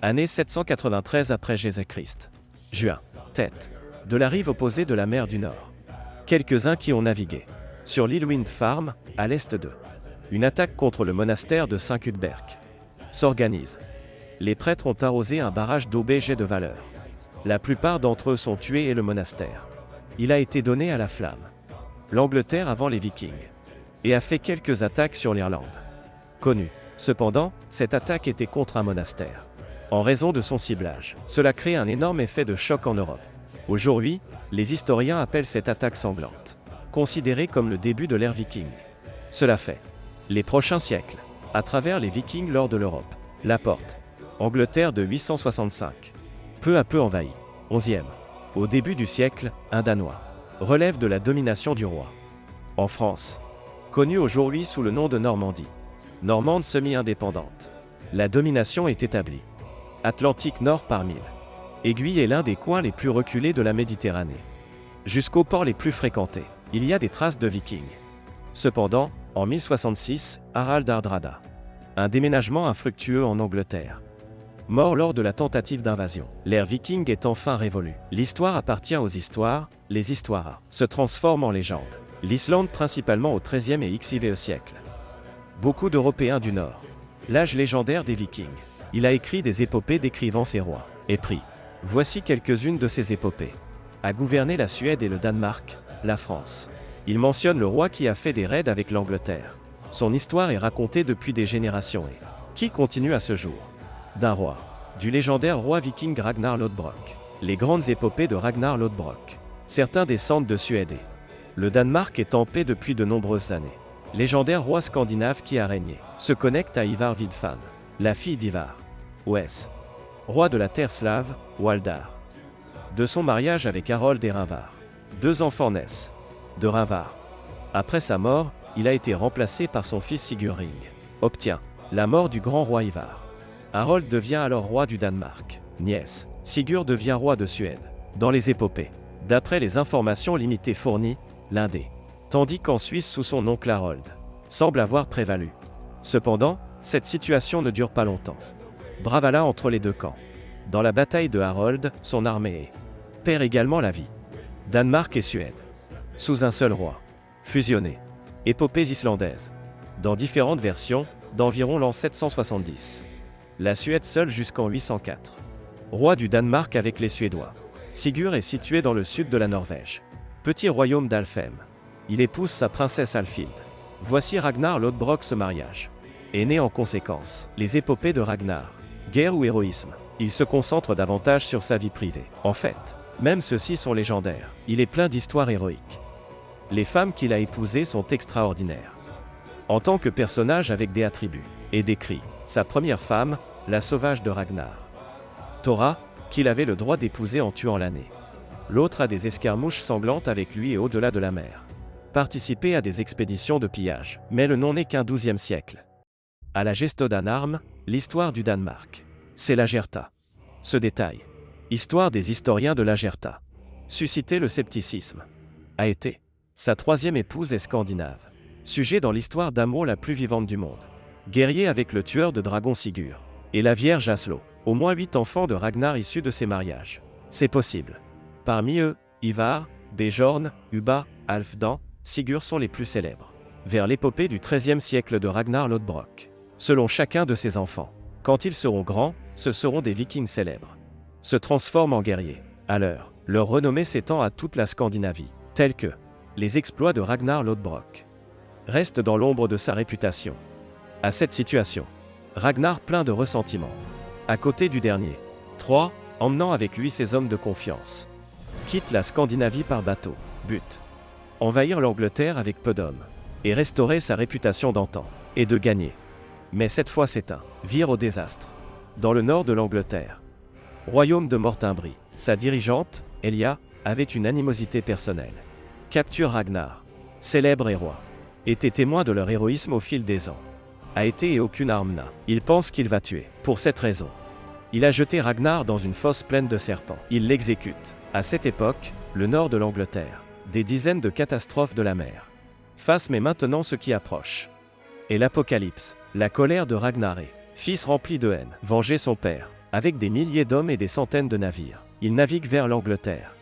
Année 793 après Jésus-Christ. Juin. Tête. De la rive opposée de la mer du Nord. Quelques-uns qui ont navigué. Sur l'île Wind Farm, à l'est d'eux. Une attaque contre le monastère de Saint-Cuthbert s'organise. Les prêtres ont arrosé un barrage d'objets de valeur. La plupart d'entre eux sont tués et le monastère. Il a été donné à la flamme. L'Angleterre avant les Vikings. Et a fait quelques attaques sur l'Irlande. Connu. Cependant, cette attaque était contre un monastère. En raison de son ciblage, cela crée un énorme effet de choc en Europe. Aujourd'hui, les historiens appellent cette attaque sanglante, considérée comme le début de l'ère viking. Cela fait les prochains siècles, à travers les Vikings lors de l'Europe. La porte. Angleterre de 865. Peu à peu envahie. 11e. Au début du siècle, un Danois relève de la domination du roi. En France, connue aujourd'hui sous le nom de Normandie. Normande semi-indépendante. La domination est établie. Atlantique Nord par 1000. Aiguille est l'un des coins les plus reculés de la Méditerranée. Jusqu'aux ports les plus fréquentés, il y a des traces de Vikings. Cependant, en 1066, Harald Hardrada. Un déménagement infructueux en Angleterre. Mort lors de la tentative d'invasion. L'ère viking est enfin révolue. L'histoire appartient aux histoires, les histoires se transforment en légendes. L'Islande principalement au XIIIe et XIVe siècle. Beaucoup d'Européens du Nord. L'âge légendaire des Vikings. Il a écrit des épopées décrivant ses rois et prix. Voici quelques-unes de ces épopées. A gouverné la Suède et le Danemark, la France. Il mentionne le roi qui a fait des raids avec l'Angleterre. Son histoire est racontée depuis des générations et qui continue à ce jour. D'un roi. Du légendaire roi viking Ragnar Lodbrok. Les grandes épopées de Ragnar Lodbrok. Certains descendent de Suède. Le Danemark est en paix depuis de nombreuses années. Légendaire roi scandinave qui a régné. Se connecte à Ivar Vidfan, la fille d'Ivar. Wes. Roi de la terre slave, Waldar. De son mariage avec Harold et Ravar. 2 enfants naissent. De Ravar. Après sa mort, il a été remplacé par son fils Sigurring. Obtient la mort du grand roi Ivar. Harold devient alors roi du Danemark. Nièce. Sigurd devient roi de Suède. Dans les épopées. D'après les informations limitées fournies, l'un des. Tandis qu'en Suisse sous son oncle Harold. Semble avoir prévalu. Cependant, cette situation ne dure pas longtemps. Bravalla entre les deux camps. Dans la bataille de Harold, son armée perd également la vie. Danemark et Suède. Sous un seul roi. Fusionnés. Épopées islandaises. Dans différentes versions, d'environ l'an 770. La Suède seule jusqu'en 804. Roi du Danemark avec les Suédois. Sigurd est situé dans le sud de la Norvège. Petit royaume d'Alfheim. Il épouse sa princesse Alfhild. Voici Ragnar Lodbrok ce mariage. Est né en conséquence. Les épopées de Ragnar. Guerre ou héroïsme. Il se concentre davantage sur sa vie privée. En fait, même ceux-ci sont légendaires. Il est plein d'histoires héroïques. Les femmes qu'il a épousées sont extraordinaires. En tant que personnage avec des attributs. Et décrit sa première femme, la sauvage de Ragnar. Thora, qu'il avait le droit d'épouser en tuant l'année. L'autre a des escarmouches sanglantes avec lui et au-delà de la mer. Participer à des expéditions de pillage. Mais le nom n'est qu'un XIIe siècle. À la Gestodanarm, l'histoire du Danemark. C'est la Gerta. Ce détail. Histoire des historiens de la Gerta. Susciter le scepticisme. A été. Sa 3e épouse est scandinave. Sujet dans l'histoire d'amour la plus vivante du monde. Guerrier avec le tueur de dragons Sigurd. Et la vierge Aslo. Au moins 8 enfants de Ragnar issus de ces mariages. C'est possible. Parmi eux, Ivar, Bjorn, Ubba, Alfdan, Sigurd sont les plus célèbres. Vers l'épopée du XIIIe siècle de Ragnar Lodbrok. Selon chacun de ses enfants. Quand ils seront grands, ce seront des vikings célèbres. Se transforment en guerriers. Alors, leur renommée s'étend à toute la Scandinavie, tels que les exploits de Ragnar Lodbrok. Reste dans l'ombre de sa réputation. À cette situation, Ragnar plein de ressentiment. À côté du dernier. 3. Emmenant avec lui ses hommes de confiance. Quitte la Scandinavie par bateau. But. Envahir l'Angleterre avec peu d'hommes. Et restaurer sa réputation d'antan. Et de gagner. Mais cette fois s'éteint. Vire au désastre. Dans le nord de l'Angleterre. Royaume de Mortimbrie. Sa dirigeante, Elia, avait une animosité personnelle. Capture Ragnar. Célèbre et roi. Était témoin de leur héroïsme au fil des ans. A été et aucune arme n'a. Il pense qu'il va tuer. Pour cette raison. Il a jeté Ragnar dans une fosse pleine de serpents. Il l'exécute. À cette époque, le nord de l'Angleterre. Des dizaines de catastrophes de la mer. Face mais maintenant ce qui approche. Et l'apocalypse. La colère de Ragnar est. Fils rempli de haine. Venger son père. avec des milliers d'hommes et des centaines de navires. Ils naviguent vers l'Angleterre.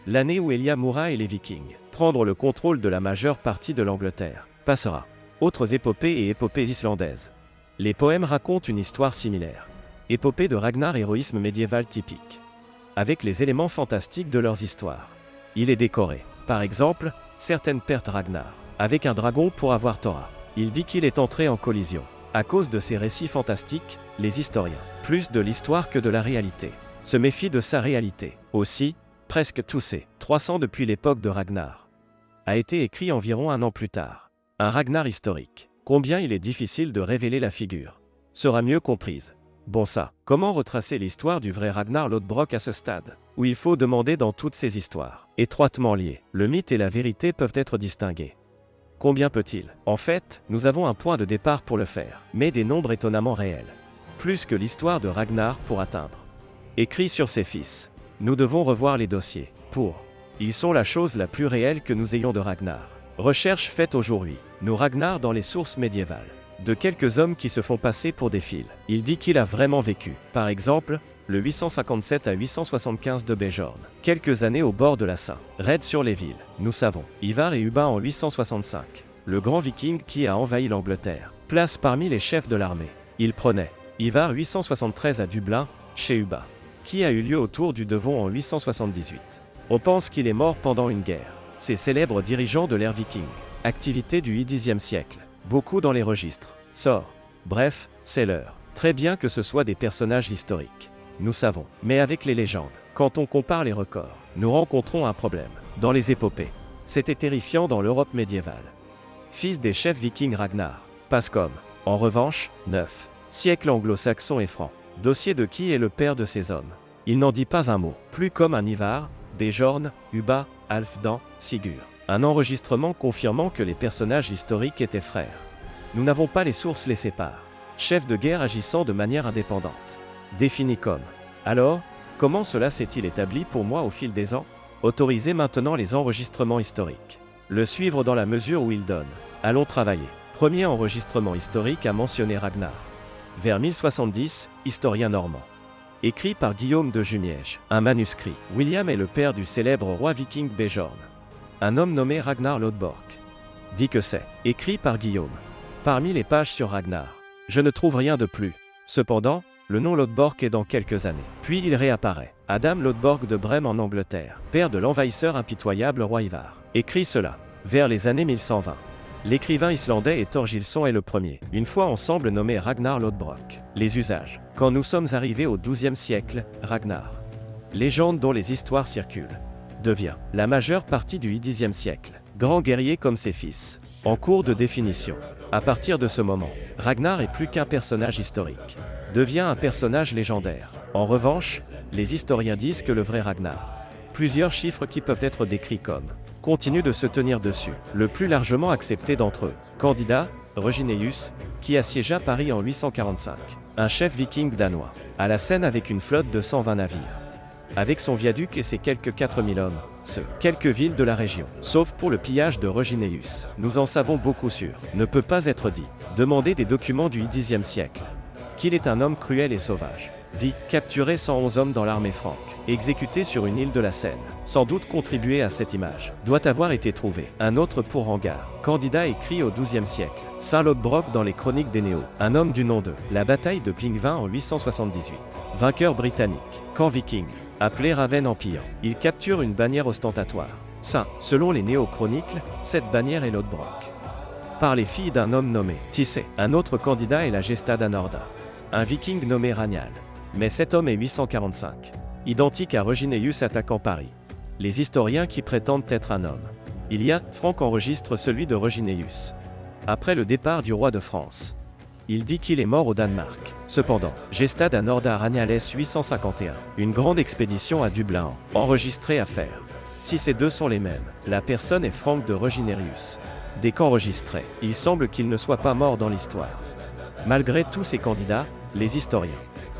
L'année où Elia mourra et les Vikings prendre le contrôle de la majeure partie de l'Angleterre. Passera. Autres épopées et épopées islandaises. Les poèmes racontent une histoire similaire. Épopée de Ragnar, héroïsme médiéval typique. Avec les éléments fantastiques de leurs histoires. Il est décoré. Par exemple, certaines pertes Ragnar, avec un dragon pour avoir Thora. Il dit qu'il est entré en collision. À cause de ces récits fantastiques, les historiens, plus de l'histoire que de la réalité, se méfient de sa réalité. Aussi, presque tous ces 300 depuis l'époque de Ragnar a été écrit environ un an plus tard. Un Ragnar historique. Combien il est difficile de révéler la figure. Sera mieux comprise. Bon ça, comment retracer l'histoire du vrai Ragnar Lodbrok à ce stade, où il faut demander dans toutes ces histoires, étroitement liées, le mythe et la vérité peuvent être distingués. Combien peut-il? En fait, nous avons un point de départ pour le faire, mais des nombres étonnamment réels. Plus que l'histoire de Ragnar pour atteindre. Écrit sur ses fils. Nous devons revoir les dossiers. Ils sont la chose la plus réelle que nous ayons de Ragnar. Recherche faite aujourd'hui. Nous Ragnar dans les sources médiévales. De quelques hommes qui se font passer pour des fils. Il dit qu'il a vraiment vécu. Par exemple, le 857 à 875 de Bjorn. Quelques années au bord de la Saint. Raid sur les villes. Nous savons. Ivar et Ubba en 865. Le grand viking qui a envahi l'Angleterre. Place parmi les chefs de l'armée. Il prenait. Ivar 873 à Dublin, chez Ubba. Qui a eu lieu autour du Devon en 878. On pense qu'il est mort pendant une guerre. Ces célèbres dirigeants de l'ère viking. Activité du Xe siècle. Beaucoup dans les registres. Bref, c'est l'heure. Très bien que ce soit des personnages historiques. Nous savons. Mais avec les légendes, quand on compare les records, nous rencontrons un problème. Dans les épopées. C'était terrifiant dans l'Europe médiévale. Fils des chefs vikings Ragnar. Passe comme. En revanche, 9. Siècle anglo-saxon et franc. Dossier de qui est le père de ces hommes. Il n'en dit pas un mot. Plus comme un Ivar, Bjorn, Ubba, Halfdan, Sigurd. Un enregistrement confirmant que les personnages historiques étaient frères. Nous n'avons pas les sources les séparent. Chef de guerre agissant de manière indépendante. Défini comme. Alors, comment cela s'est-il établi pour moi au fil des ans? Autorisez maintenant les enregistrements historiques. Le suivre dans la mesure où il donne. Allons travailler. Premier enregistrement historique à mentionner Ragnar. Vers 1070, historien normand. Écrit par Guillaume de Jumièges. Un manuscrit. William est le père du célèbre roi viking Bjorn. Un homme nommé Ragnar Lodbrok. Dit que c'est. Écrit par Guillaume. Parmi les pages sur Ragnar. Je ne trouve rien de plus. Cependant, le nom Lodbrok est dans quelques années. Puis il réapparaît. Adam Lodbrok de Brême en Angleterre. Père de l'envahisseur impitoyable roi Ivar. Écrit cela. Vers les années 1120. L'écrivain islandais et Thorgilsson est le premier, une fois ensemble nommé Ragnar Lodbrok. Les usages. Quand nous sommes arrivés au XIIe siècle, Ragnar, légende dont les histoires circulent, devient la majeure partie du Xe siècle. Grand guerrier comme ses fils. En cours de définition. À partir de ce moment, Ragnar est plus qu'un personnage historique. Devient un personnage légendaire. En revanche, les historiens disent que le vrai Ragnar. Plusieurs chiffres qui peuvent être décrits comme continue de se tenir dessus. Le plus largement accepté d'entre eux. Candidat, Regineus, qui assiégea Paris en 845. Un chef viking danois. À la scène avec une flotte de 120 navires. Avec son viaduc et ses quelques 4000 hommes. Quelques villes de la région. Sauf pour le pillage de Regineus. Nous en savons beaucoup sûr. Ne peut pas être dit. Demandez des documents du Xe siècle. Qu'il est un homme cruel et sauvage. Dit, capturer 111 hommes dans l'armée franque, exécutés sur une île de la Seine. Sans doute contribuer à cette image. Doit avoir été trouvé. Un autre pour Hangar. Candidat écrit au XIIe siècle. Saint Lodbrok dans les chroniques des Néo. Un homme du nom de la bataille de Pingvin en 878. Vainqueur britannique. Camp viking. Appelé Raven en pillant. Il capture une bannière ostentatoire. Selon les néo-chronicles, cette bannière est Lodbrok. Par les filles d'un homme nommé Tissé. Un autre candidat est la Gesta d'Anorda. Un viking nommé Ragnal. Mais cet homme est 845. Identique à Regineus attaquant Paris. Les historiens qui prétendent être un homme. Il y a, Franck enregistre celui de Regineus. Après le départ du roi de France. Il dit qu'il est mort au Danemark. Cependant, Gesta d'Anorda Ragnales 851. Une grande expédition à Dublin. Enregistrée à faire. Si ces deux sont les mêmes, la personne est Franck de Regineus. Dès qu'enregistré, il semble qu'il ne soit pas mort dans l'histoire. Malgré tous ces candidats, les historiens.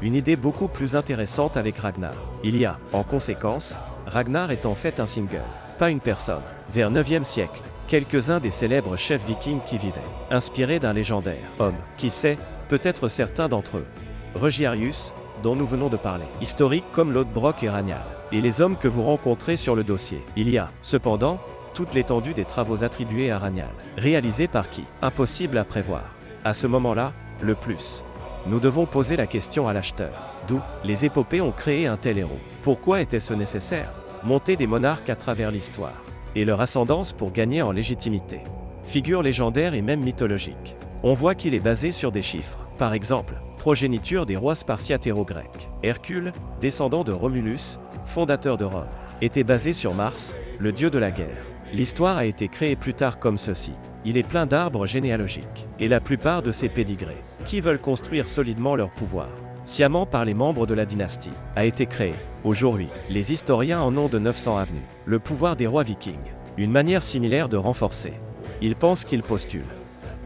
Une idée beaucoup plus intéressante avec Ragnar. Il y a, en conséquence, Ragnar est en fait un single, pas une personne. Vers 9e siècle, quelques-uns des célèbres chefs vikings qui vivaient, inspirés d'un légendaire homme. Qui sait, peut-être certains d'entre eux. Regiarius, dont nous venons de parler, historiques comme Lodbrok et Ragnall, et les hommes que vous rencontrez sur le dossier. Il y a, cependant, toute l'étendue des travaux attribués à Ragnall. Réalisés par qui? Impossible à prévoir. À ce moment-là, le plus. Nous devons poser la question à l'acheteur. D'où les épopées ont créé un tel héros. Pourquoi était-ce nécessaire? Monter des monarques à travers l'histoire. Et leur ascendance pour gagner en légitimité. Figure légendaire et même mythologique. On voit qu'il est basé sur des chiffres. Par exemple, progéniture des rois spartiatéro-grecs. Hercule, descendant de Romulus, fondateur de Rome, était basé sur Mars, le dieu de la guerre. L'histoire a été créée plus tard comme ceci. Il est plein d'arbres généalogiques, et la plupart de ces pédigrés, qui veulent construire solidement leur pouvoir, sciemment par les membres de la dynastie, a été créé. Aujourd'hui, les historiens en ont de 900 avenues. Le pouvoir des rois vikings, une manière similaire de renforcer. Ils pensent qu'ils postulent.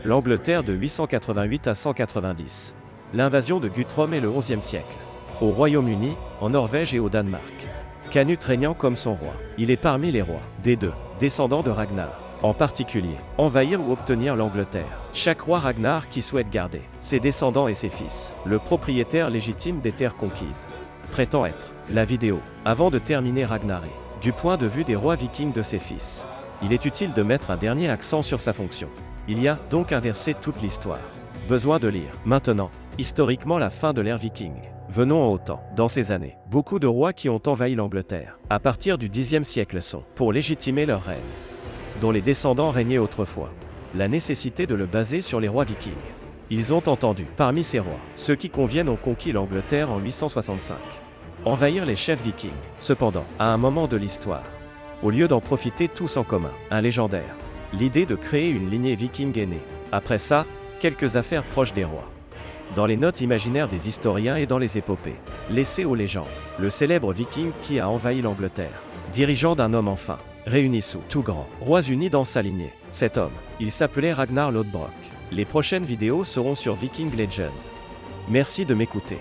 L'Angleterre de 888 à 190. L'invasion de Guthrum est le XIe siècle. Au Royaume-Uni, en Norvège et au Danemark. Canute régnant comme son roi. Il est parmi les rois, des deux, descendants de Ragnar. En particulier, envahir ou obtenir l'Angleterre. Chaque roi Ragnar qui souhaite garder ses descendants et ses fils, le propriétaire légitime des terres conquises, prétend être la vidéo, avant de terminer Ragnaré, du point de vue des rois vikings de ses fils. Il est utile de mettre un dernier accent sur sa fonction. Il y a donc inversé toute l'histoire. Besoin de lire, maintenant, historiquement la fin de l'ère viking. Venons au temps. Dans ces années, beaucoup de rois qui ont envahi l'Angleterre, à partir du Xe siècle sont, pour légitimer leur règne, dont les descendants régnaient autrefois, la nécessité de le baser sur les rois vikings. Ils ont entendu, parmi ces rois, ceux qui conviennent ont conquis l'Angleterre en 865. Envahir les chefs vikings. Cependant, à un moment de l'histoire, au lieu d'en profiter tous en commun, un légendaire, l'idée de créer une lignée viking est née. Après ça, quelques affaires proches des rois. Dans les notes imaginaires des historiens et dans les épopées, laissées aux légendes, le célèbre viking qui a envahi l'Angleterre, dirigeant d'un homme enfin, réuni sous tout grand, rois unis dans sa lignée. Cet homme, il s'appelait Ragnar Lodbrok. Les prochaines vidéos seront sur Viking Legends. Merci de m'écouter.